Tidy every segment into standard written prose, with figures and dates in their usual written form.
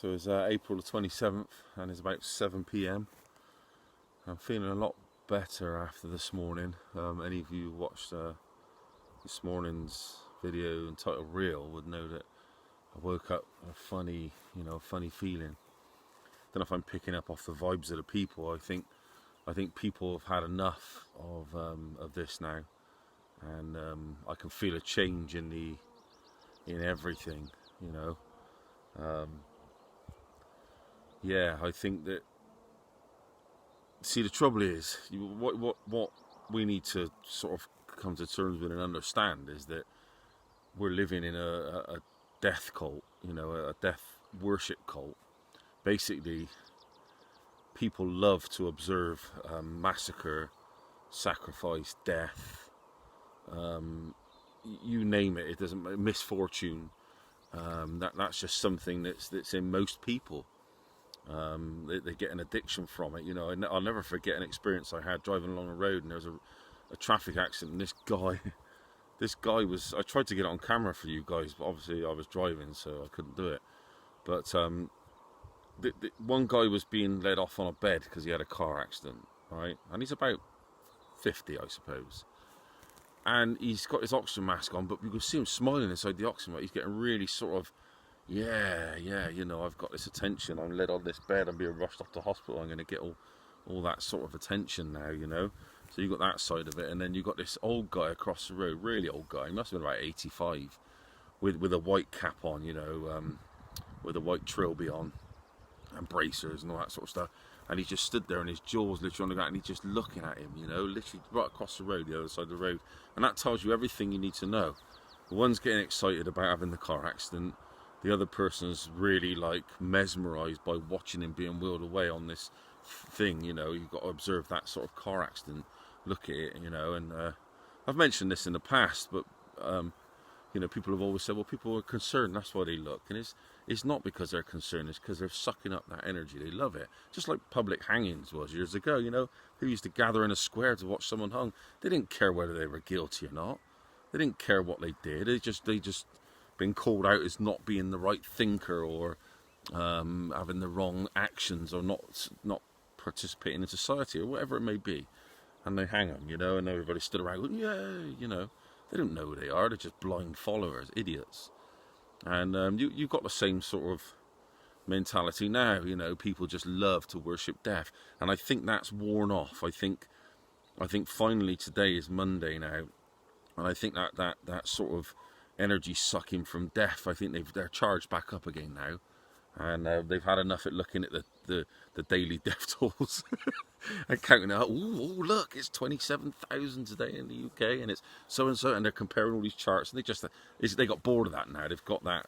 So it's April the 27th and it's about 7 p.m. I'm feeling a lot better after this morning. Any of you watched this morning's video entitled Real would know that I woke up a funny feeling. Don't know if I'm picking up off the vibes of the people. I think people have had enough of this now, and I can feel a change in everything, you know. Yeah, I think that. See, the trouble is, what we need to sort of come to terms with and understand is that we're living in a death cult, you know, a death worship cult. Basically, people love to observe massacre, sacrifice, death, you name it. It doesn't misfortune. That's just something that's in most people. They get an addiction from it, you know. I'll never forget an experience I had driving along the road, and there was a traffic accident. And this guy was. I tried to get it on camera for you guys, but obviously I was driving, so I couldn't do it. But the one guy was being led off on a bed because he had a car accident, right? And he's about 50, I suppose. And he's got his oxygen mask on, but you can see him smiling inside the oxygen mask. He's getting really sort of, yeah, you know, I've got this attention. I'm led on this bed. I'm being rushed off to hospital. I'm going to get all that sort of attention now, you know. So you've got that side of it. And then you've got this old guy across the road, really old guy. He must have been about 85, with a white cap on, you know, with a white trilby on and bracers and all that sort of stuff. And he just stood there and his jaws literally on the ground, and he's just looking at him, you know, literally right across the road, the other side of the road. And that tells you everything you need to know. The one's getting excited about having the car accident. The other person's really like mesmerised by watching him being wheeled away on this thing, you know. You've got to observe that sort of car accident, look at it, you know. And I've mentioned this in the past, but you know, people have always said, well, people are concerned, that's why they look. And it's not because they're concerned, it's because they're sucking up that energy. They love it. Just like public hangings was years ago, you know. People used to gather in a square to watch someone hung. They didn't care whether they were guilty or not. They didn't care what they did. They just been called out as not being the right thinker, or having the wrong actions, or not participating in society, or whatever it may be. And they hang them, you know, and everybody stood around going, yeah, you know. They don't know who they are. They're just blind followers, idiots. And you've got the same sort of mentality now. You know, people just love to worship death, and I think that's worn off. I think finally today is Monday now, and I think that sort of energy sucking from death, I think they're charged back up again now, and they've had enough at looking at the daily death tolls and counting out. Oh, look, it's 27,000 today in the UK, and it's so and so, and they're comparing all these charts, and they got bored of that now. They've got that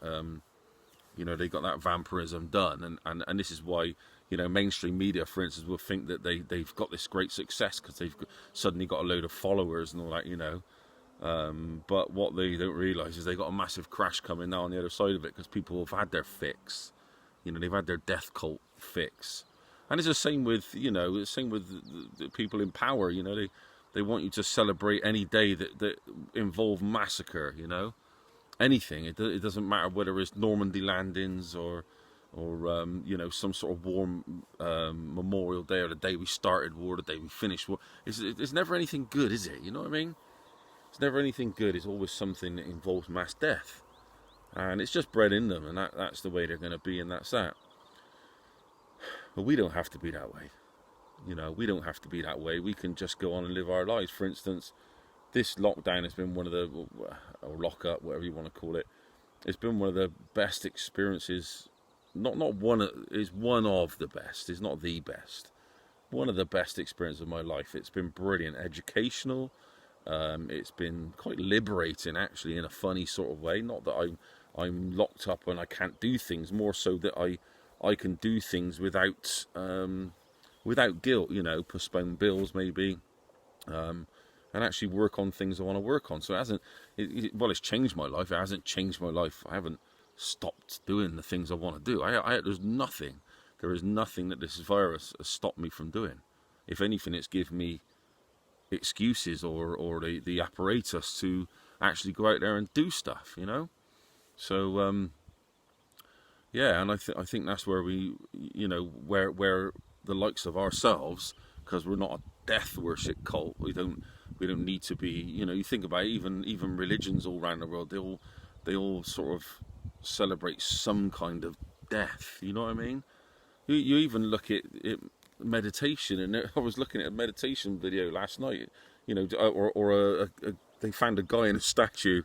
you know, they got that vampirism done, and this is why, you know, mainstream media, for instance, will think that they've got this great success because they've suddenly got a load of followers and all that, you know. But what they don't realise is they got a massive crash coming now on the other side of it, because people have had their fix. You know, they've had their death cult fix. And it's the same with, you know, the people in power. You know, they want you to celebrate any day that involve massacre, you know. Anything. It doesn't matter whether it's Normandy landings or you know, some sort of war memorial day, or the day we started war, the day we finished war. It's never anything good, is it? You know what I mean? It's never anything good. It's always something that involves mass death. And it's just bred in them, and that's the way they're going to be, and that's that. But we don't have to be that way. You know, we don't have to be that way. We can just go on and live our lives. For instance, this lockdown has been one of the, or lock-up, whatever you want to call it, it's been one of the best experiences. Not one, is one of the best. It's not the best. One of the best experiences of my life. It's been brilliant, educational. It's been quite liberating, actually, in a funny sort of way. Not that I'm locked up and I can't do things, more so that I can do things without guilt, you know, postpone bills maybe, and actually work on things I want to work on. So it's changed my life. It hasn't changed my life. I haven't stopped doing the things I want to do. There is nothing that this virus has stopped me from doing. If anything, it's given me excuses or the apparatus to actually go out there and do stuff, you know. So Yeah, and I think that's where we, you know, where the likes of ourselves, because we're not a death worship cult. We don't need to be. You know, you think about it, even religions all around the world. They all sort of celebrate some kind of death. You know what I mean? You even look at it, meditation, and I was looking at a meditation video last night. You know, or they found a guy in a statue